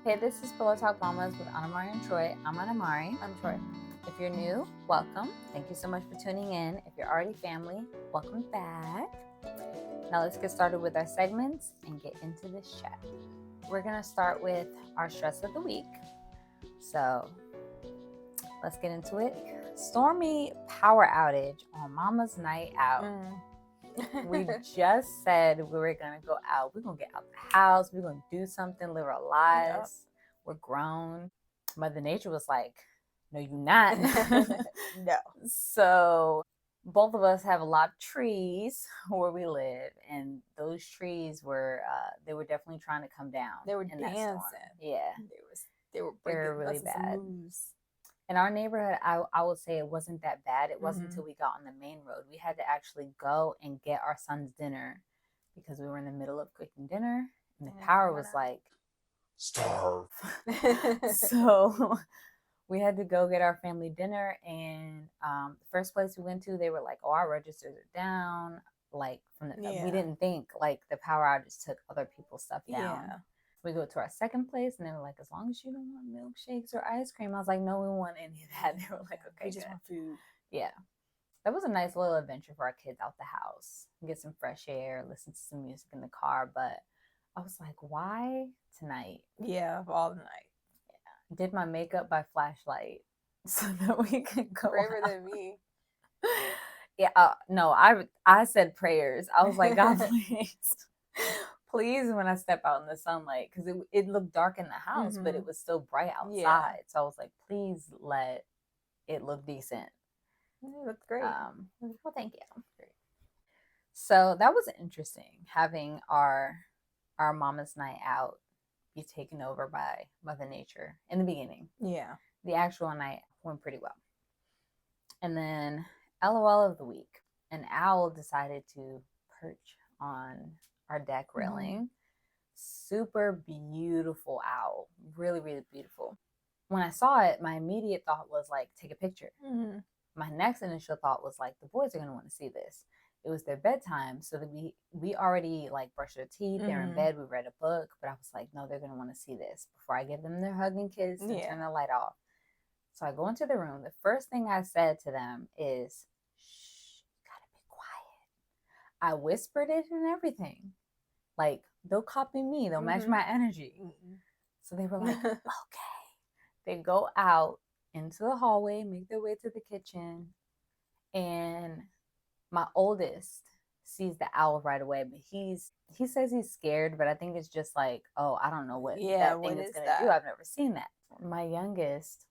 Hey, this is Pillow Talk Mamas with Anamari and Troy. I'm Anamari. I'm Troy. If you're new, welcome. Thank you so much for tuning in. If you're already family, welcome back. Now let's get started with our segments and get into this chat. We're going to start with our stress of the week. So let's get into it. Stormy power outage on Mama's night out. We just said we were going to go out. We're going to get out the house. We're going to do something, live our lives. Yep. We're grown. Mother Nature was like, no, you're not. No. So both of us have a lot of trees where we live. And those trees were, they were definitely trying to come down. They were dancing. Yeah. They were really bad. Moves. In our neighborhood, I would say it wasn't that bad. It wasn't until we got on the main road. We had to actually go and get our son's dinner because we were in the middle of cooking dinner and the power was like, starve. So we had to go get our family dinner. And the first place we went to, they were like, oh, our registers are down. Like, we didn't think like the power outage took other people's stuff down. Yeah. We go to our second place and they were like, as long as you don't want milkshakes or ice cream. I was like, no, we want any of that. They were like, okay, we just want food. Yeah. That was a nice little adventure for our kids out the house. Get some fresh air, listen to some music in the car. But I was like, why tonight? Yeah, of all the night. Yeah. Did my makeup by flashlight so that we could go braver than me. Yeah, no, I said prayers. I was like, God, please, when I step out in the sunlight, because it looked dark in the house, but it was still bright outside. Yeah. So I was like, please let it look decent. It looked great. Well, thank you. Great. So that was interesting, having our Mama's night out be taken over by Mother Nature in the beginning. Yeah. The actual night went pretty well. And then LOL of the week. An owl decided to perch on our deck railing. Super beautiful owl. Really, really beautiful. When I saw it, my immediate thought was like, take a picture. My next initial thought was like, the boys are going to want to see this. It was their bedtime, so that we already like brushed their teeth. They're in bed. We read a book, but I was like, no, they're going to want to see this before I give them their hug and kiss and turn the light off. So I go into the room. The first thing I said to them is, shh, gotta be quiet. I whispered it and everything. Like, they'll copy me. They'll match my energy. So they were like, okay. They go out into the hallway, make their way to the kitchen. And my oldest sees the owl right away. But he says he's scared. But I think it's just like, oh, I don't know what that thing is going to do. I've never seen that. My youngest,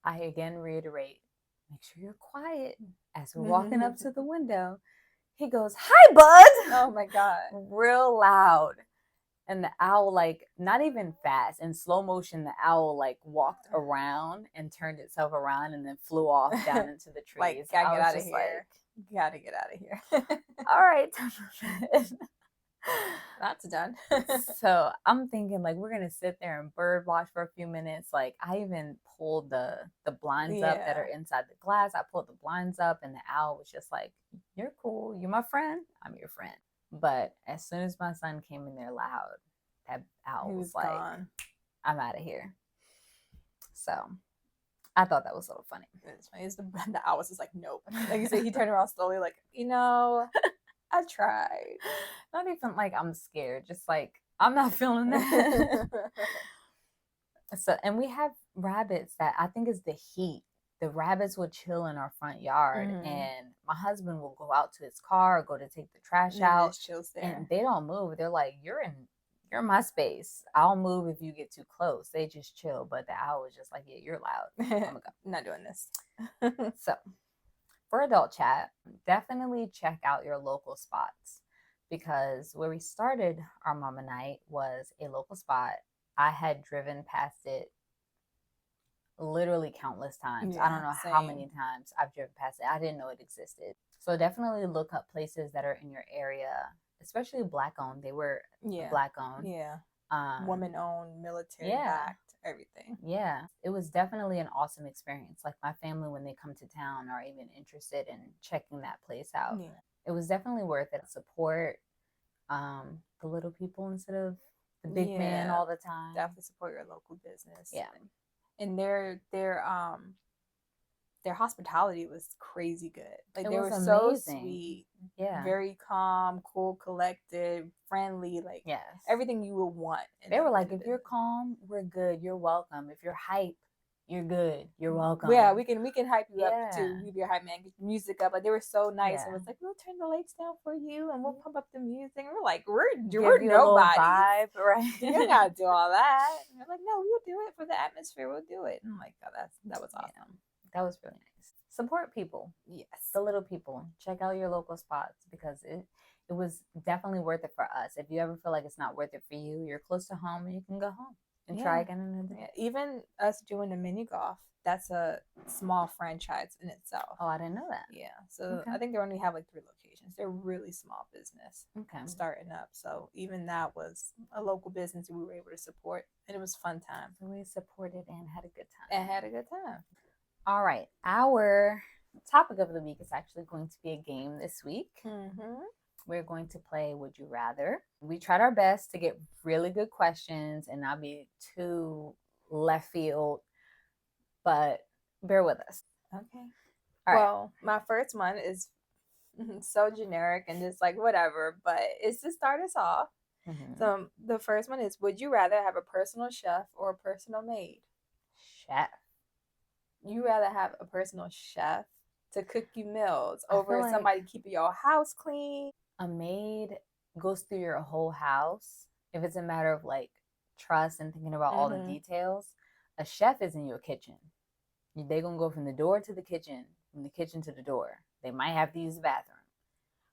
I again reiterate, make sure you're quiet. As we're walking up to the window, he goes, hi, bud. Oh, my God. Real loud. And the owl, like, not even fast. In slow motion, the owl, like, walked around and turned itself around and then flew off down into the trees. Like, gotta get out of here. Gotta get out of here. All right, time for bed. That's done. So I'm thinking like we're gonna sit there and bird watch for a few minutes. Like I even pulled the blinds up that are inside the glass. I pulled the blinds up and the owl was just like, you're cool, you're my friend, I'm your friend. But as soon as my son came in there loud, that owl was like, gone. I'm out of here. So I thought that was a little funny. It's funny. The owl was just like, nope. Like you said, he turned around slowly like, I tried. Not even like I'm scared, just like I'm not feeling that. So, and we have rabbits that I think is the heat. The rabbits will chill in our front yard, and my husband will go out to his car or go to take the trash out, and they don't move. They're like, you're in my space. I'll move if you get too close. They just chill. But the owl is just like, yeah, you're loud. I'm gonna go. Not doing this. So, for adult chat, definitely check out your local spots, because where we started our Mama Night was a local spot. I had driven past it literally countless times. I don't know how many times I've driven past it. I didn't know it existed. So definitely look up places that are in your area, especially Black owned. They were Black owned. Yeah. Woman owned, military backed, everything. Yeah. It was definitely an awesome experience. Like my family, when they come to town, are even interested in checking that place out. Yeah. It was definitely worth it. Support the little people instead of the big man Yeah. all the time. Definitely support your local business. Yeah. And their hospitality was crazy good. Like It they was were so amazing. sweet, Yeah. very calm, cool, collected, friendly, like Yes. everything you would want. They were like, if you're calm, we're good. You're welcome. If you're hype, you're good. You're welcome. Yeah, we can hype you up Yeah. too. You be your hype man, get your music up. Like they were so nice. Yeah. It was like, we'll turn the lights down for you and we'll pump up the music. And we're like, we're Give you a little nobody. vibe, right? You don't gotta do all that. And they're like, no, we'll do it for the atmosphere. We'll do it. And I'm like, oh, that was awesome. Yeah. That was really nice. Support people. Yes. The little people. Check out your local spots because it was definitely worth it for us. If you ever feel like it's not worth it for you, you're close to home and you can go home and try again another day. Yeah. Even us doing the mini golf, that's a small franchise in itself. Oh, I didn't know that. Yeah. So I think they only have like 3 locations. They're really small business. Okay. Starting up. So even that was a local business we were able to support. And it was a fun time. So we supported and had a good time. And had a good time. All right. Our topic of the week is actually going to be a game this week. Mm-hmm. We're going to play Would You Rather. We tried our best to get really good questions and not be too left field, but bear with us. Okay. All well, my first one is so generic and just like whatever, but it's to start us off. Mm-hmm. So the first one is, would you rather have a personal chef or a personal maid? Chef. You rather have a personal chef to cook you meals over like somebody keeping your house clean? A maid goes through your whole house. If it's a matter of like trust and thinking about all the details, a chef is in your kitchen. They're going to go from the door to the kitchen, from the kitchen to the door. They might have to use the bathroom.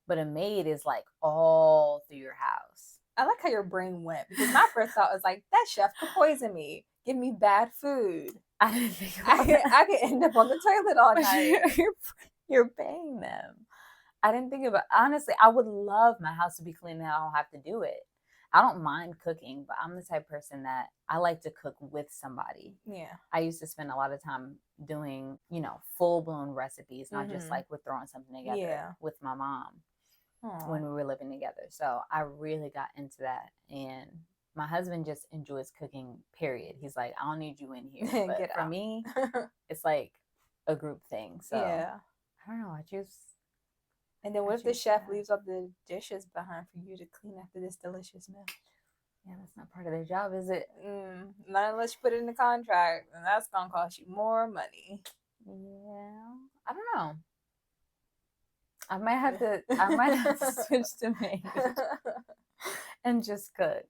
But a maid is like all through your house. I like how your brain went because my first thought was like, that chef could poison me, give me bad food. I didn't think about that. I could end up on the toilet all night. You're paying them. I didn't think about honestly, I would love my house to be clean and I don't have to do it. I don't mind cooking, but I'm the type of person that I like to cook with somebody. Yeah. I used to spend a lot of time doing, full-blown recipes, not just like with throwing something together with my mom when we were living together. So I really got into that. And my husband just enjoys cooking, period. He's like, I don't need you in here. But for me, it's like a group thing. So I don't know. I choose. And then what if the chef leaves all the dishes behind for you to clean after this delicious meal? Yeah, that's not part of their job, is it? Not unless you put it in the contract, and that's gonna cost you more money. Yeah, I don't know. I might have to switch to maid and just cook.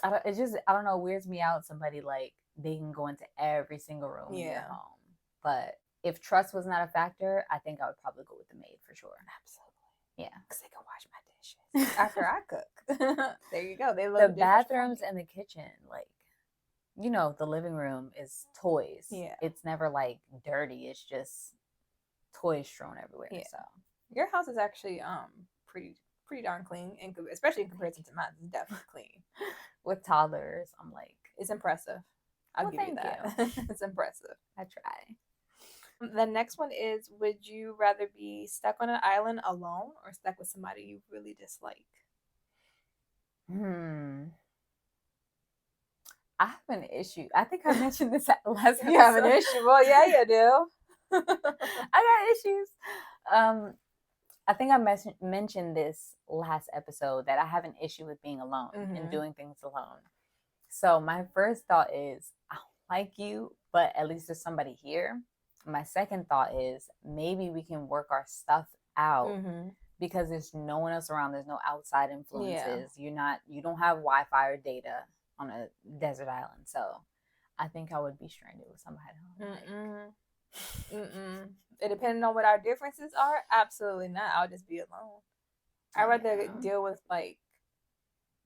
I don't know, it weirds me out. Somebody like they can go into every single room in your home, but if trust was not a factor, I think I would probably go with the maid for sure. Absolutely. Yeah. Because they can wash my dishes after I cook. There you go. They love the bathrooms and the kitchen. Like, the living room is toys. Yeah. It's never like dirty. It's just toys strewn everywhere. Yeah. So your house is actually pretty darn clean, and especially in comparison to mine, it's definitely clean. With toddlers, I'm like, it's impressive. I'll give you that. It's impressive. I try. The next one is, would you rather be stuck on an island alone or stuck with somebody you really dislike? I have an issue. I think I mentioned this at last episode. You have an issue? Well, yeah, you do. I got issues. I think I mentioned this last episode that I have an issue with being alone and doing things alone. So my first thought is, I don't like you, but at least there's somebody here. My second thought is maybe we can work our stuff out because there's no one else around. There's no outside influences. Yeah. You don't have Wi-Fi or data on a desert island. So I think I would be stranded with somebody. It depending on what our differences are, absolutely not. I'll just be alone. I'd rather deal with like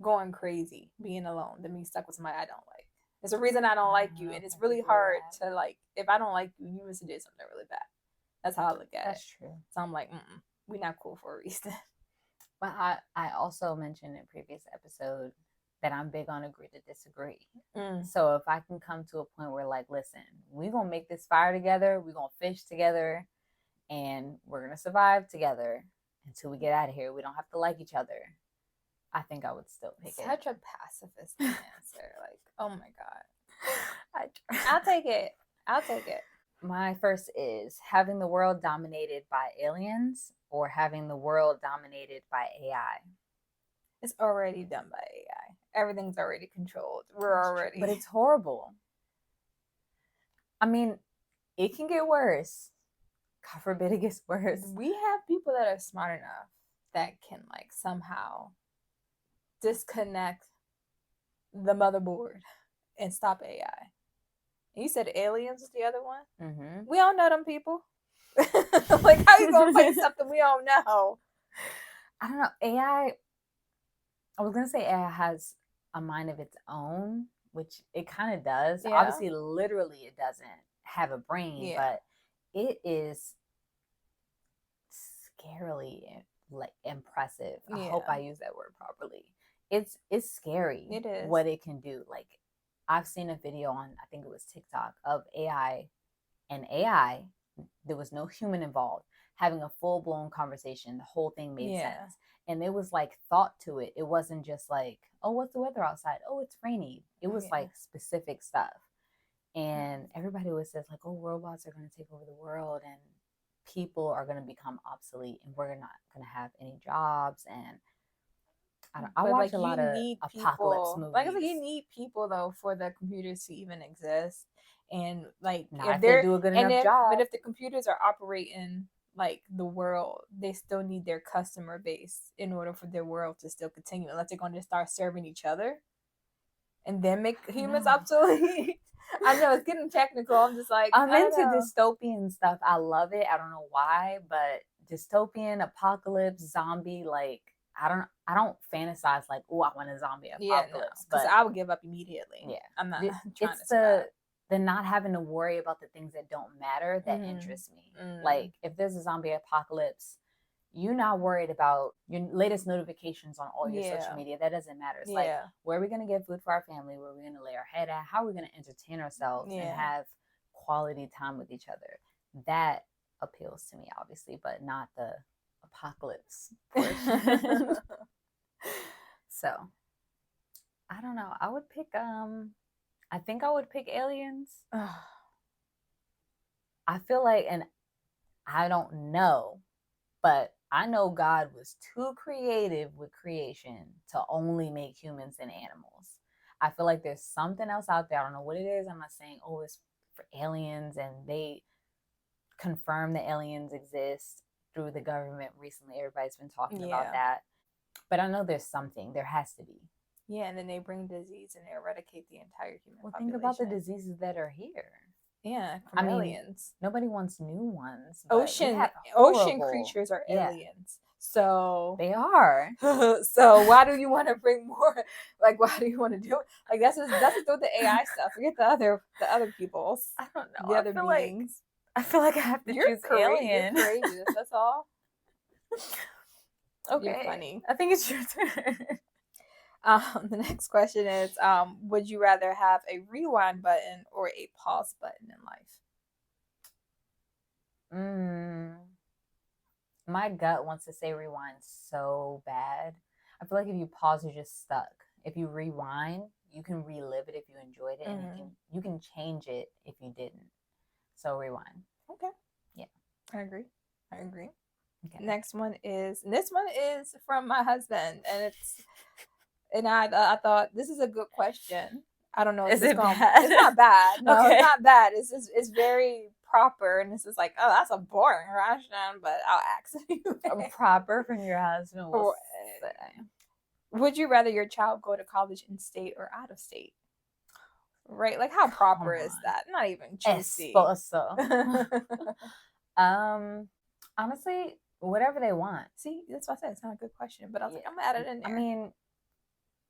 going crazy being alone than be stuck with somebody I don't like. There's a reason I don't like you, and it's really hard to like. If I don't like you, you must have did something really bad. That's how I look at it. That's true. So I'm like, we're not cool for a reason. But I also mentioned in a previous episode that I'm big on agree to disagree. So if I can come to a point where like, listen, we're gonna make this fire together, we're gonna fish together, and we're gonna survive together until we get out of here. We don't have to like each other. I think I would still pick it. Such a pacifist answer. Like, oh my god. I I'll take it. I'll take it. My first is having the world dominated by aliens or having the world dominated by AI. It's already done by AI. Everything's already controlled. We're already. But it's horrible. I mean, it can get worse. God forbid it gets worse. We have people that are smart enough that can like somehow disconnect the motherboard and stop AI. You said aliens was the other one? Mm-hmm. We don't know them people. Like, how you gonna play something we don't know? I don't know. AI, I was going to say AI has a mind of its own, which it kind of does. Yeah. Obviously, literally, it doesn't have a brain, but it is scarily like impressive. I hope I use that word properly. It's scary. It is what it can do. Like, I've seen a video on, I think it was TikTok, of AI, there was no human involved, having a full-blown conversation. The whole thing made sense. And there was like thought to it. It wasn't just like, oh, what's the weather outside? Oh, it's rainy. It was like specific stuff. And everybody always says like, oh, robots are going to take over the world and people are going to become obsolete and we're not going to have any jobs. And I watch a lot of apocalypse movies. Like I said, you need people though for the computers to even exist. And like if they do a good enough job. But if the computers are operating like the world, they still need their customer base in order for their world to still continue. Unless they're going to start serving each other and then make humans obsolete. I know it's getting technical. I'm just like, I'm into dystopian stuff. I love it. I don't know why, but dystopian, apocalypse, zombie, like I don't fantasize like, oh, I want a zombie apocalypse. Because I would give up immediately. Yeah, I'm not trying it's to. The not having to worry about the things that don't matter that interest me. Like if there's a zombie apocalypse, you're not worried about your latest notifications on all your social media. That doesn't matter. It's like, where are we going to get food for our family? Where are we going to lay our head at? How are we going to entertain ourselves and have quality time with each other? That appeals to me, obviously, but not the apocalypse portion. So, I don't know. I would pick, I think I would pick aliens. I feel like, and I don't know, but I know God was too creative with creation to only make humans and animals. I feel like there's something else out there. I don't know what it is. I'm not saying, oh, it's for aliens, and they confirm the aliens exist through the government recently. Everybody's been talking about that. But I know there's something. There has to be. Yeah, and then they bring disease and they eradicate the entire human population. Think about the diseases that are here. Yeah, chameleons. I mean, nobody wants new ones. Ocean creatures are aliens. So they are. So why do you want to bring more? Like, why do you want to do it? Like that's just with the AI stuff. Forget the other peoples. I don't know. The other beings. I feel like I have to choose alien. You're courageous. That's all. Okay. You're funny. I think it's your turn. The next question is, would you rather have a rewind button or a pause button in life? My gut wants to say rewind so bad. I feel like if you pause, you're just stuck. If you rewind, you can relive it if you enjoyed it, and you can change it if you didn't. So rewind. Okay. Yeah. I agree. Okay. This one is from my husband, and I thought this is a good question. I don't know. Is it bad? It's not bad. No, okay. It's not bad. It's very proper, and this is like, oh, that's a boring question, but I'll ask you. Proper from your husband. Would you rather your child go to college in state or out of state? Right? Like, how proper is that? Not even juicy. Esposo. Honestly, whatever they want. See, that's what I said. It's not a good question, but I was like, I'm gonna add it in there. I mean,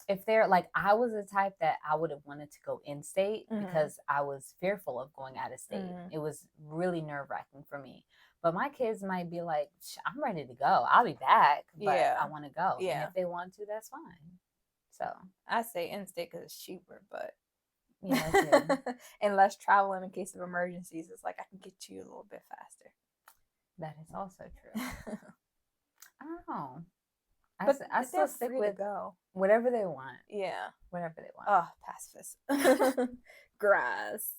if they're like, I was the type that I would have wanted to go in state because I was fearful of going out of state. It was really nerve-wracking for me. But my kids might be like, I'm ready to go. I'll be back, but I want to go. Yeah. And if they want to, that's fine. So I say in state because it's cheaper, but yeah, and less traveling in case of emergencies. It's like I can get to you a little bit faster. That is also true. I don't know. I still they're stick free with to go. whatever they want. Yeah. Whatever they want. Oh, pacifist. Grass.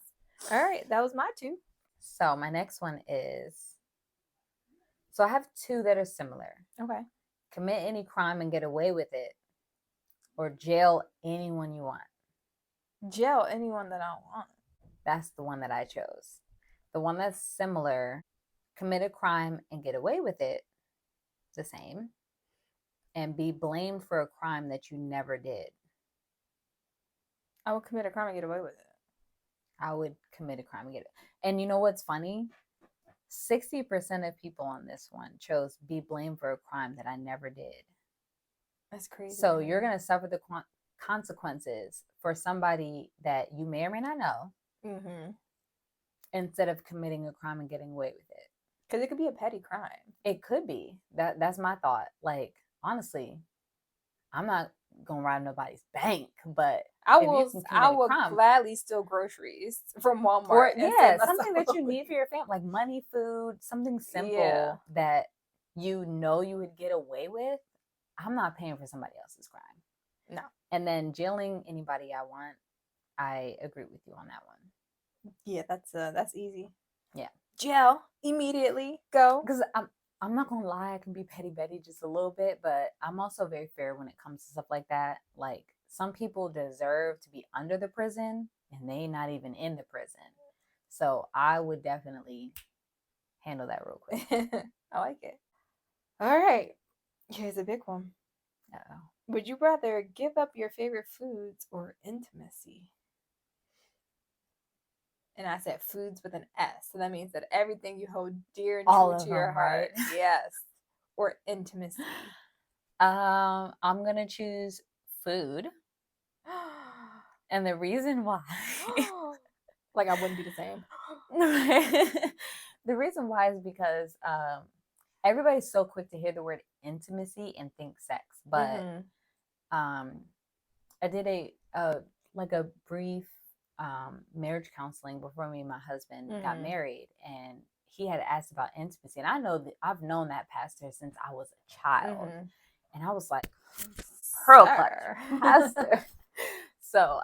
All right, that was my 2. So my next one is, so I have 2 that are similar. Okay. Commit any crime and get away with it, or jail anyone you want. Jail anyone that I want. That's the one that I chose. The one that's similar, commit a crime and get away with it, the same, and be blamed for a crime that you never did. I would commit a crime and get away with it. I would commit a crime and get it. And you know what's funny? 60% of people on this one chose be blamed for a crime that I never did. That's crazy. So you're going to suffer the consequences for somebody that you may or may not know, instead of committing a crime and getting away with it. Because it could be a petty crime. It could be. That's my thought. Like, honestly, I'm not going to rob nobody's bank, but I will gladly steal groceries from Walmart. Or, yeah, something that you need for your family, like money, food, something simple that you know you would get away with. I'm not paying for somebody else's crime. No. And then jailing anybody I want, I agree with you on that one. Yeah, that's easy. Yeah. Jail immediately. Go. Because I'm not gonna lie, I can be petty Betty just a little bit, but I'm also very fair when it comes to stuff like that. Like, some people deserve to be under the prison and they not even in the prison. So I would definitely handle that real quick. I like it. All right. Here's a big one. Uh-oh. Would you rather give up your favorite foods or intimacy? And I said foods with an S. So that means that everything you hold dear and true to your heart. Right? Yes. Or intimacy. I'm going to choose food. And the reason why. Like, I wouldn't be the same. The reason why is because everybody's so quick to hear the word intimacy and think sex. But I did a brief marriage counseling before me and my husband got married, and he had asked about intimacy, and I know that I've known that pastor since I was a child, and I was like, pearl clutcher, pastor. So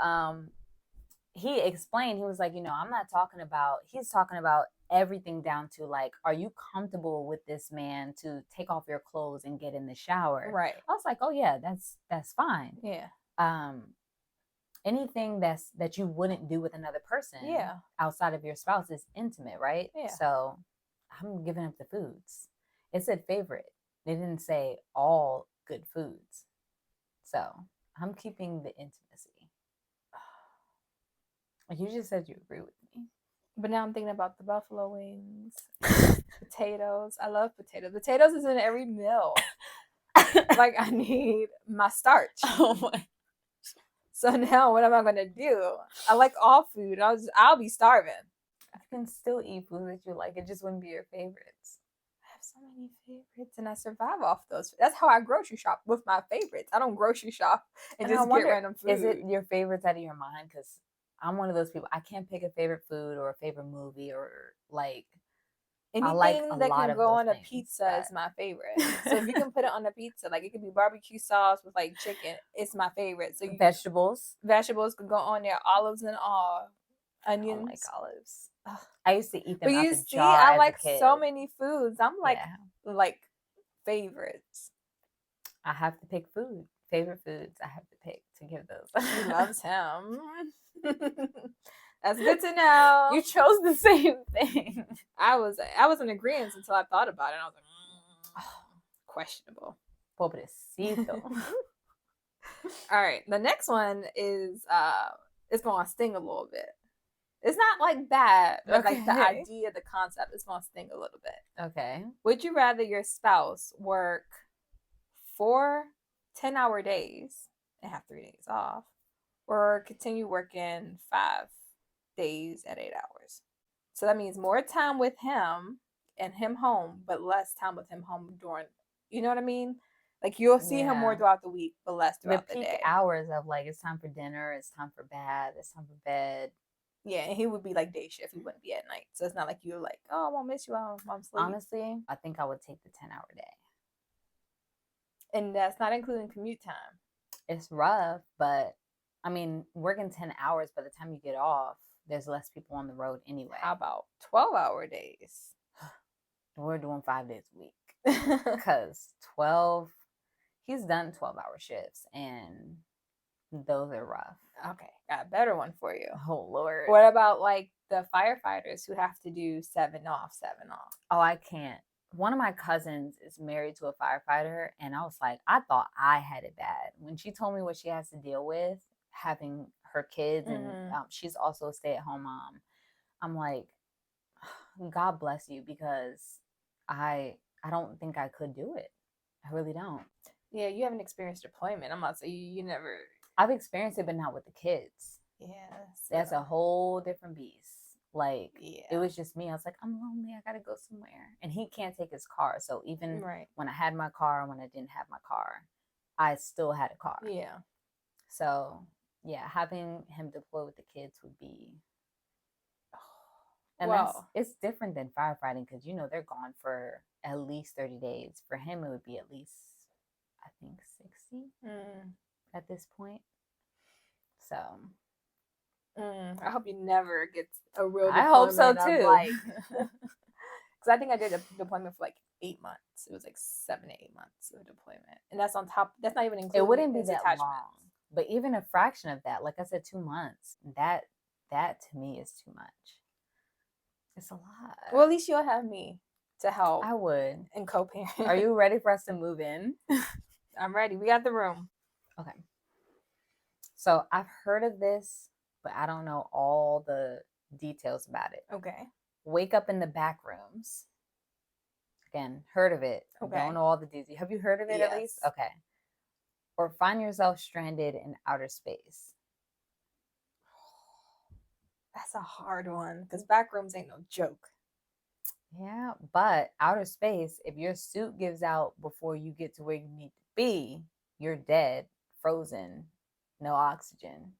he explained, he was like, I'm not talking about, he's talking about everything down to, like, are you comfortable with this man to take off your clothes and get in the shower? Right. I was like, oh yeah, that's fine. Yeah. Anything that you wouldn't do with another person outside of your spouse is intimate, right? Yeah. So I'm giving up the foods. It said favorite. They didn't say all good foods. So I'm keeping the intimacy. You just said you agree with me. But now I'm thinking about the buffalo wings, potatoes. I love potatoes. Potatoes is in every meal. Like, I need my starch. Oh my. So now what am I going to do? I like all food. I'll be starving. I can still eat food that you like. It just wouldn't be your favorites. I have so many favorites and I survive off those. That's how I grocery shop, with my favorites. I don't grocery shop and just get random food. Is it your favorites out of your mind? Because I'm one of those people. I can't pick a favorite food or a favorite movie or like anything that can go on a pizza is my favorite. So if you can put it on a pizza, like it could be barbecue sauce with like chicken, it's my favorite. So vegetables could go on there, olives and all, onions. I don't like olives. Ugh. I used to eat them. But out you the see, jar I as like a kid. so many foods. I'm like favorites. I have to pick food. Favorite foods I have to pick to give those. He loves him. That's good to know. You chose the same thing. I was in agreement until I thought about it. And I was like, questionable. Pobrecito. All right, the next one is it's gonna sting a little bit. It's not like bad, but like the idea, the concept, is gonna sting a little bit. Okay. Would you rather your spouse work 4 10-hour days and have 3 days off, or continue working 5 days at 8 hours? So that means more time with him and him home, but less time with him home during, you know what I mean? Like, you'll see him more throughout the week, but less throughout the day. The peak hours of, like, it's time for dinner, it's time for bath, it's time for bed. Yeah, and he would be like day shift. He wouldn't be at night. So it's not like you're like, oh, I won't miss you while I'm asleep. Honestly, I think I would take the 10-hour day. And that's not including commute time. It's rough, but I mean, working 10 hours, by the time you get off, there's less people on the road anyway. How about 12-hour days? We're doing 5 days a week because 12, he's done 12-hour shifts, and those are rough. Okay, got a better one for you. Oh, Lord. What about like the firefighters who have to do 7 off, 7 off? Oh, I can't. One of my cousins is married to a firefighter, and I was like, I thought I had it bad. When she told me what she has to deal with, having her kids, and she's also a stay-at-home mom, I'm like, God bless you, because I don't think I could do it. I really don't. Yeah, you haven't experienced deployment. I'm about to say you never. I've experienced it, but not with the kids. Yeah, that's a whole different beast. Like, yeah. It was just me. I was like, I'm lonely. I gotta go somewhere. And he can't take his car. So even when I had my car and when I didn't have my car, I still had a car. Yeah. So yeah, having him deploy with the kids would be. And it's different than firefighting, because they're gone for at least 30 days. For him, it would be at least, I think, 60 at this point. So I hope you never get a real deployment. I hope so too. Because I think I did a deployment for like 8 months. It was like 7 to 8 months of deployment, and that's on top. That's not even including. It wouldn't be that long, but even a fraction of that, like I said, 2 months. That to me is too much. It's a lot. Well, at least you'll have me to help. I would. And co-parent. Are you ready for us to move in? I'm ready. We got the room. Okay. So I've heard of this, but I don't know all the details about it. Okay. Wake up in the back rooms. Again, heard of it. Okay. Don't know all the details. Have you heard of it at least? Okay. Or find yourself stranded in outer space. That's a hard one, because back rooms ain't no joke. Yeah, but outer space, if your suit gives out before you get to where you need to be, you're dead, frozen, no oxygen.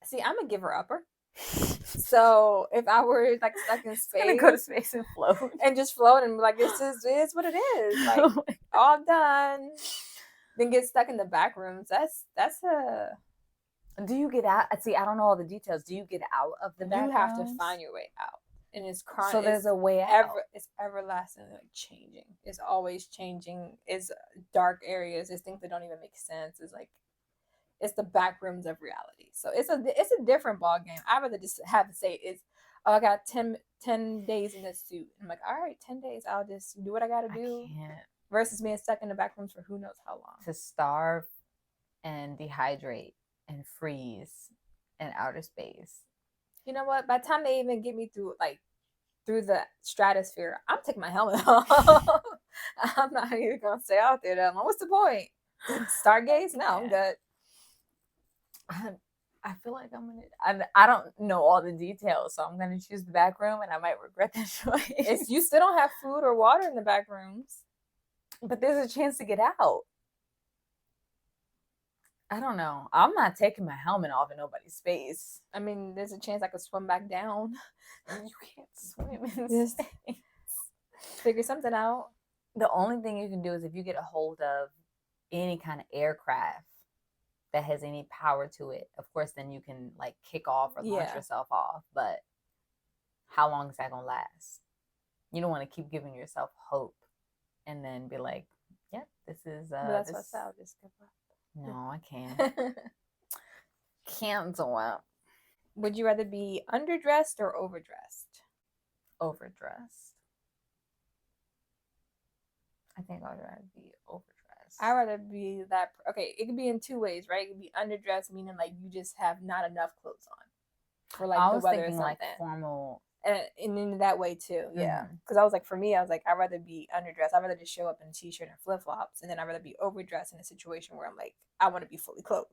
See, I'm a giver-upper. So if I were like stuck in space, I'm gonna go to space and float, and just float, and be like, this is what it is. Like, all done. Then get stuck in the back rooms. That's a. Do you get out? See, I don't know all the details. Do you get out of the back rooms? You have to find your way out, and it's chronic. So there's a way out. It's everlasting, like changing. It's always changing. It's dark areas. It's things that don't even make sense. It's like. It's the back rooms of reality. So it's a different ball game. I rather just have to say I got 10 days in this suit. I'm like, all right, 10 days. I'll just do what I got to do. I can't. Versus being stuck in the back rooms for who knows how long. To starve and dehydrate and freeze in outer space. You know what? By the time they even get me through the stratosphere, I'm taking my helmet off. I'm not even going to stay out there that long. What's the point? Stargaze? No, I'm good. I feel like I don't know all the details, so I'm gonna choose the back room, and I might regret that choice. You still don't have food or water in the back rooms, but there's a chance to get out. I don't know. I'm not taking my helmet off in nobody's space. I mean, there's a chance I could swim back down. You can't swim in space. Figure something out. The only thing you can do is if you get a hold of any kind of aircraft that has any power to it, of course, then you can like kick off or launch yourself off. But how long is that gonna last? You don't want to keep giving yourself hope and then be like, "Yep, this is." That's what's out. Just give up. No, I can't. Can't do it. Would you rather be underdressed or overdressed? Overdressed. I think I'd rather be overdressed. I'd rather be that. Okay, it could be in two ways, right? It could be underdressed, meaning like you just have not enough clothes on for like the weather or something. Like formal, and in that way too, yeah. Because I was like, for me, I was like, I'd rather be underdressed. I'd rather just show up in a t-shirt and flip flops, and then I'd rather be overdressed in a situation where I'm like, I want to be fully clothed.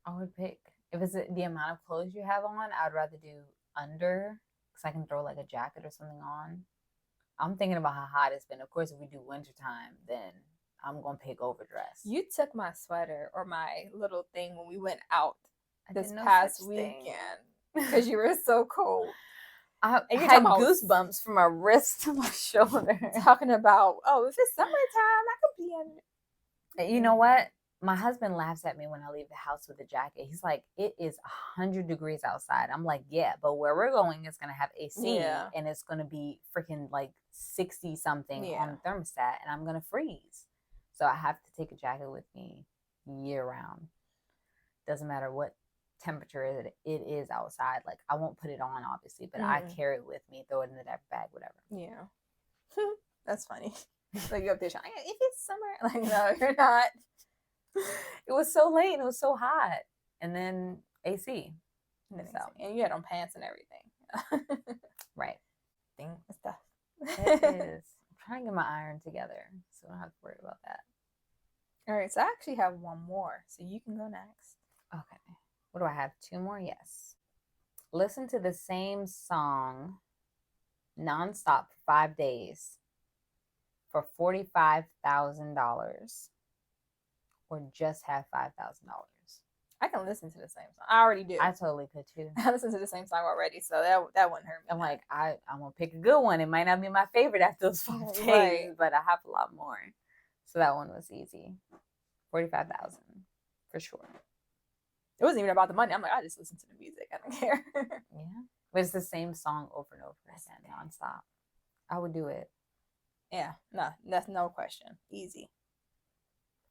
I would pick if it's the amount of clothes you have on. I'd rather do under, because I can throw like a jacket or something on. I'm thinking about how hot it's been. Of course, if we do wintertime, then I'm going to pick overdress. You took my sweater or my little thing when we went out this past weekend because you were so cold. I And you're had talking about- goosebumps from my wrist to my shoulder. Talking about, oh, if it's summertime, I could be in. You know what? My husband laughs at me when I leave the house with a jacket. He's like, it is 100 degrees outside. I'm like, yeah, but where we're going is going to have AC Yeah. and it's going to be freaking like 60 something Yeah. on the thermostat and I'm going to freeze. So I have to take a jacket with me year round. Doesn't matter what temperature it is outside. Like I won't put it on obviously, but I carry it with me, throw it in the bag, whatever. Yeah. That's funny. Like you're up there trying, if it's summer. Like, no, you're not. It was so late and it was so hot. And then AC. And you had on pants and everything. Right. Thing and stuff. It is. I'm trying to get my iron together so I don't have to worry about that. All right, so I actually have one more, so you can go next. Okay. What do I have? 2 more? Yes. Listen to the same song nonstop for 5 days for $45,000 or just have $5,000. I can listen to the same song. I already do. I totally could too. I listen to the same song already, so that wouldn't hurt me. I'm like, I'm going to pick a good one. It might not be my favorite after those 5 days, Right. but I have a lot more. So that one was easy. 45,000 for sure. It wasn't even about the money. I'm like, I just listen to the music. I don't care. Yeah. But it's the same song over and over again, nonstop. I would do it. Yeah, no, that's no question. Easy.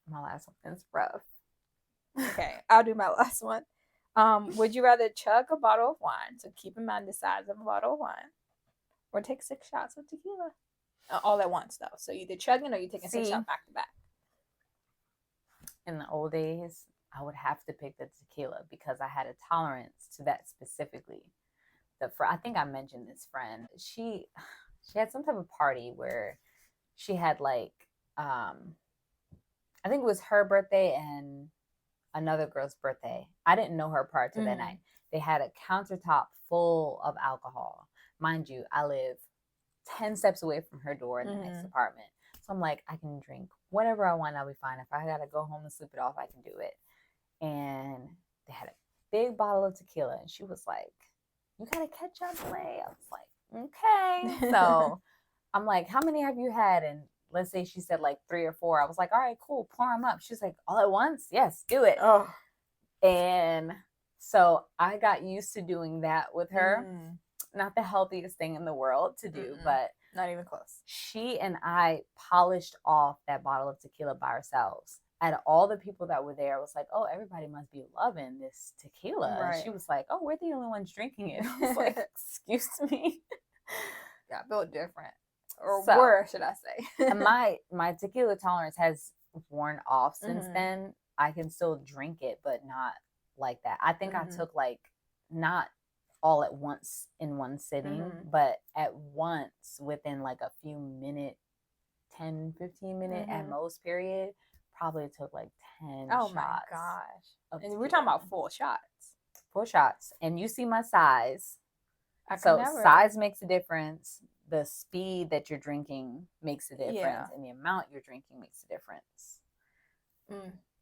My last one is rough. Okay, I'll do my last one. Would you rather chug a bottle of wine, so keep in mind the size of a bottle of wine, or take 6 shots of tequila? All at once, though. So either chugging or you're taking 6 shots back to back. In the old days, I would have to pick the tequila because I had a tolerance to that specifically. I think I mentioned this friend. She had some type of party where she had like, I think it was her birthday and another girl's birthday. I didn't know her prior to that night. They had a countertop full of alcohol. Mind you, I live 10 steps away from her door in the next apartment. So I'm like, I can drink whatever I want. I'll be fine. If I got to go home and sleep it off, I can do it. And they had a big bottle of tequila. And she was like, you got to catch up, Lay. I was like, okay. So I'm like, how many have you had? And let's say she said like 3 or 4. I was like, all right, cool. Pour them up. She's like, all at once? Yes, do it. Oh. And so I got used to doing that with her. Not the healthiest thing in the world to do, but not even close. She and I polished off that bottle of tequila by ourselves. And all the people that were there was like, oh, everybody must be loving this tequila. Right. And she was like, oh, we're the only ones drinking it. I was like, excuse me. Yeah, I feel different. Or So, worse, should I say. And my tequila tolerance has worn off since then. I can still drink it, but not like that. I think I took like not all at once in one sitting, but at once within like a few minute, 10, 15 minute at most period, probably took like 10 shots. Oh my gosh. And we're talking about full shots. Full shots. And you see my size. Size makes a difference. The speed that you're drinking makes a difference. And the amount you're drinking makes a difference.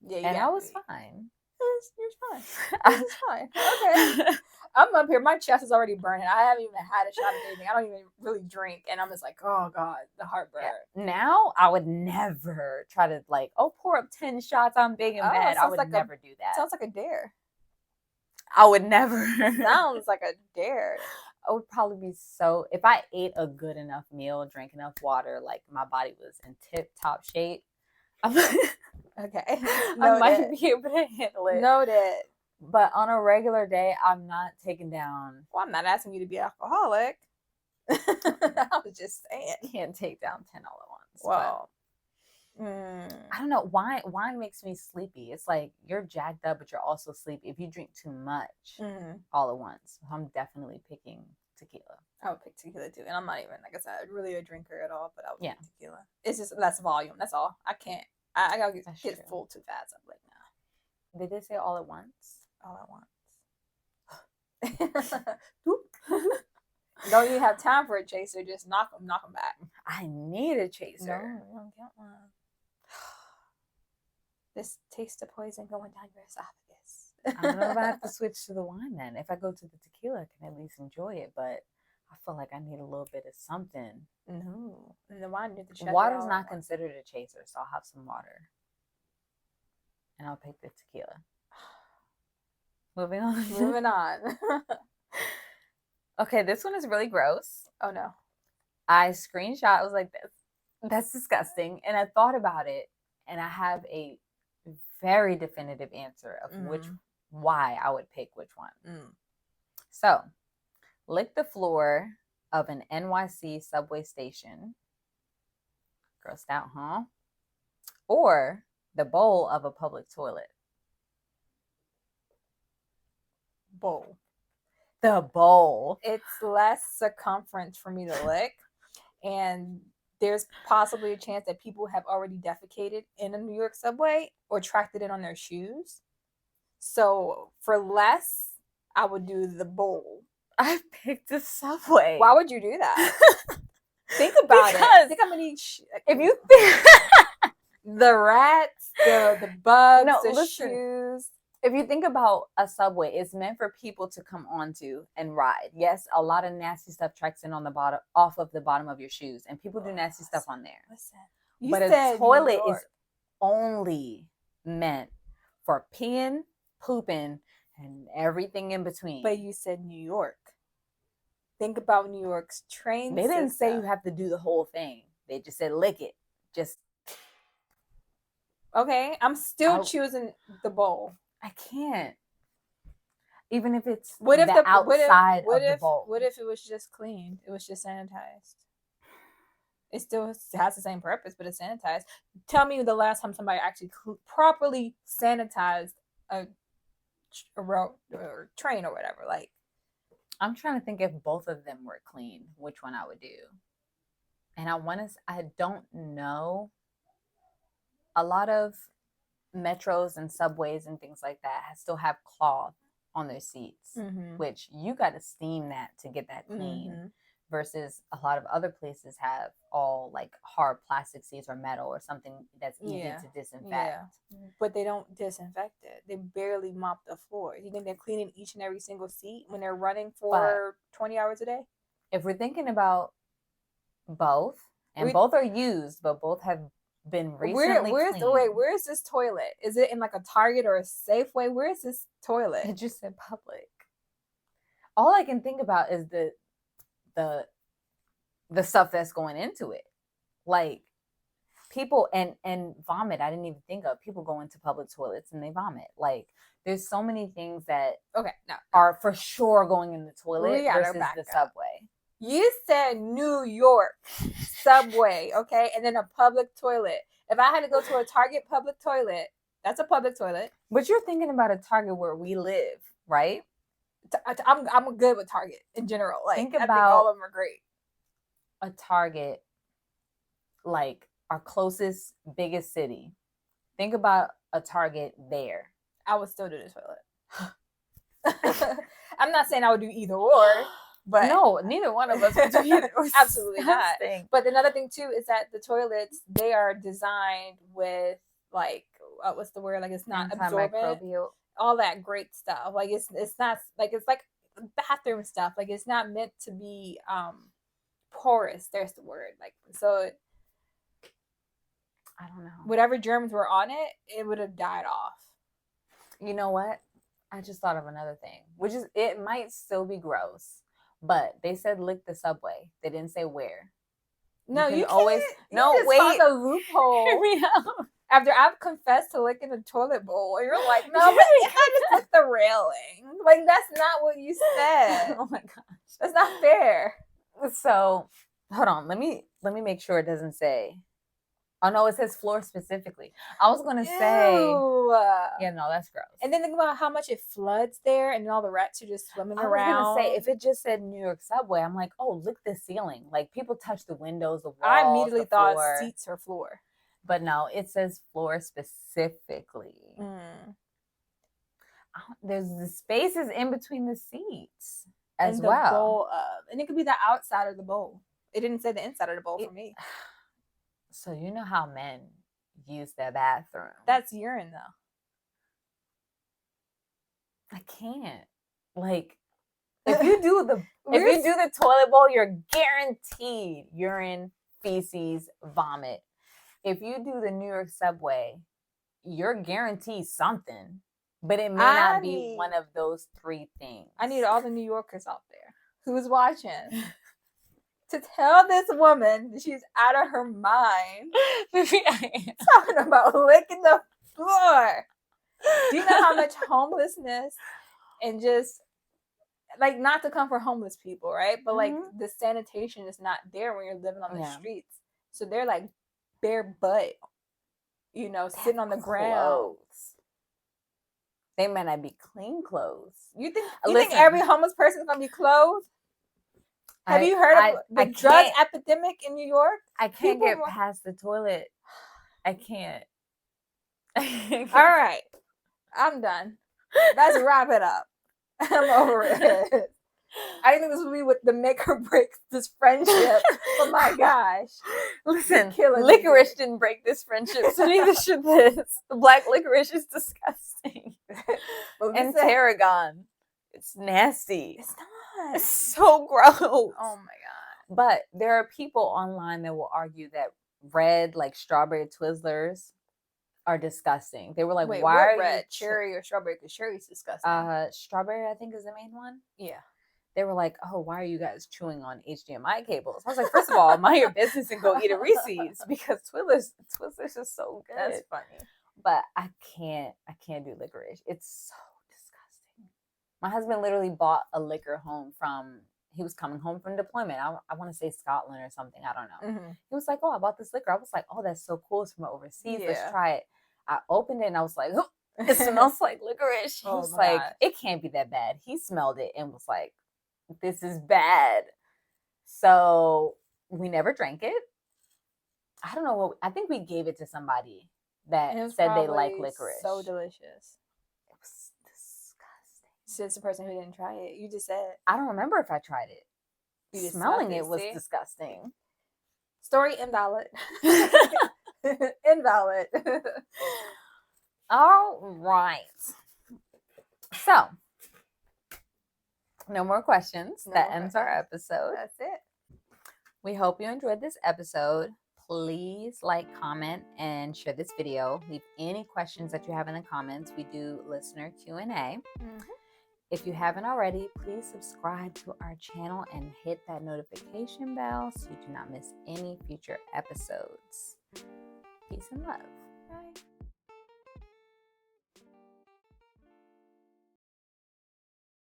Yeah, and I was fine. You're fine. This is fine. Okay. I'm up here. My chest is already burning. I haven't even had a shot of anything. I don't even really drink. And I'm just like, oh God, the heartburn. Yeah. Now, I would never try to like, pour up 10 shots. I'm big and bad. I would never do that. Sounds like a dare. I would never. Sounds like a dare. I would probably be if I ate a good enough meal, drank enough water, like my body was in tip-top shape, okay. I might be able to handle it. Noted. But on a regular day, I'm not taking down. Well, I'm not asking you to be an alcoholic. I was just saying. Can't take down 10 all at once. Well, I don't know. Wine makes me sleepy. It's like you're jacked up, but you're also sleepy if you drink too much all at once. I'm definitely picking tequila. I would pick tequila too. And I'm not even, like I said, really a drinker at all, but I would pick tequila. It's just less volume. That's all. I can't. I gotta get full too fast. I'm like, nah. Did they say all at once? All at once. Don't even have time for a chaser. Just knock them back. I need a chaser. No, you don't get one. This taste of poison going down your esophagus. I don't know if I have to switch to the wine then. If I go to the tequila, I can at least enjoy it. But I feel like I need a little bit of something. No. And the wine, you have to check it Water's out. not considered a chaser, so I'll have some water. And I'll pick the tequila. Moving on. Moving on. Okay, this one is really gross. Oh no. I screenshot. I was like, that's disgusting. And I thought about it, and I have a very definitive answer of why I would pick which one. So, lick the floor of an NYC subway station. Grossed out, huh? Or the bowl of a public toilet. Bowl. The bowl. It's less circumference for me to lick, and there's possibly a chance that people have already defecated in a New York subway or tracked it in on their shoes. So for less, I would do the bowl. I picked the subway. Why would you do that? Think about it. Think how many. If you think the rats, the bugs, the shoes. If you think about a subway, it's meant for people to come onto and ride. Yes, a lot of nasty stuff tracks in on the bottom, off of the bottom of your shoes, and people do nasty stuff on there. Listen, but a toilet is only meant for peeing, pooping, and everything in between. But you said New York. Think about New York's train They didn't say you have to do the whole thing. They just said lick it. Just okay. I'm still choosing the bowl. I can't. Even if it's outside of the bowl. What if it was just cleaned? It was just sanitized. It still has the same purpose, but it's sanitized. Tell me the last time somebody actually properly sanitized a road or train or whatever. Like, I'm trying to think if both of them were clean, which one I would do. And I don't know. A lot of metros and subways and things like that still have cloth on their seats, which you got to steam that to get that clean, versus a lot of other places have all like hard plastic seats or metal or something that's easy to disinfect. Yeah. But they don't disinfect it. They barely mop the floor. You think they're cleaning each and every single seat when they're running for 20 hours a day? If we're thinking about both, and both are used, but both have been recently cleaned. Where is this toilet? Is it in like a Target or a Safeway? Where is this toilet? It just said public. All I can think about is the stuff that's going into it. Like people and vomit. I didn't even think of. People go into public toilets and they vomit. Like there's so many things that are for sure going in the toilet versus the subway. You said New York subway, okay? And then a public toilet. If I had to go to a Target public toilet, that's a public toilet. But you're thinking about a Target where we live, right? I'm good with Target in general. Like, I think all of them are great. A Target, like our closest, biggest city. Think about a Target there. I would still do the toilet. I'm not saying I would do either or. But no, neither one of us would do either. Absolutely not. But another thing too is that the toilets, they are designed with like what's the word? Like it's not absorbent. All that great stuff. Like it's not like it's like bathroom stuff. Like it's not meant to be porous. There's the word. Like so. I don't know. Whatever germs were on it, it would have died off. You know what? I just thought of another thing, which is it might still be gross. But they said lick the subway. They didn't say where. No, you always wait. Find a loophole. Hear me out. After I've confessed to licking a toilet bowl, you're like, no, but if I just lick the railing, like that's not what you said. Oh my gosh, that's not fair. So hold on, let me make sure it doesn't say. Oh no, it says floor specifically. I was gonna say, yeah, no, that's gross. And then think about how much it floods there, and then all the rats are just swimming around. I was gonna say, if it just said New York subway, I'm like, oh, lick the ceiling. Like people touch the windows, the walls. I immediately thought seats or floor, but no, it says floor specifically. There's the spaces in between the seats as well. The bowl of, and it could be the outside of the bowl. It didn't say the inside of the bowl for me. So you know how men use their bathroom. That's urine, though. I can't. Like, If you do the toilet bowl, you're guaranteed urine, feces, vomit. If you do the New York subway, you're guaranteed something, but it may not be one of those three things. I need all the New Yorkers out there who's watching to tell this woman that she's out of her mind. Maybe I am. Talking about licking the floor. Do you know how much homelessness and just like, not to come for homeless people, right? But like the sanitation is not there when you're living on the streets. So they're like bare butt, sitting on the ground. They might not be clean clothes. You think every homeless person is gonna be clothed? Have you heard of the drug epidemic in New York? I can't get past the toilet. I can't. All right. I'm done. Let's wrap it up. I'm over it. I didn't think this would be with the make or break this friendship. Oh my gosh. Listen, licorice didn't break this friendship, so neither should this. The black licorice is disgusting. And tarragon. It's nasty. It's not. It's so gross. Oh my God. But there are people online that will argue that red, like strawberry Twizzlers, are disgusting. They were like, wait, why what are red? Cherry or strawberry? Because cherry's disgusting. Strawberry, I think, is the main one. Yeah. They were like, oh, why are you guys chewing on HDMI cables? I was like, first of all, mind your business and go eat a Reese's, because Twizzlers is so good. That's funny. But I can't do licorice. It's so disgusting. My husband literally bought a liquor home he was coming home from deployment. I want to say Scotland or something. I don't know. Mm-hmm. He was like, oh, I bought this liquor. I was like, oh, that's so cool. It's from overseas. Yeah. Let's try it. I opened it and I was like, oh, it smells like licorice. He was like, it can't be that bad. He smelled it and was like, this is bad. So we never drank it. I don't know I think we gave it to somebody that said they like licorice. So delicious. It was disgusting. Since the person who didn't try it, you just said. I don't remember if I tried it. Smelling it was disgusting. Story invalid. Invalid. All right. So, no more questions. That ends our episode. That's it. We hope you enjoyed this episode. Please like, comment, and share this video. Leave any questions that you have in the comments. We do listener Q&A. Mm-hmm. If you haven't already, please subscribe to our channel and hit that notification bell so you do not miss any future episodes. Peace and love.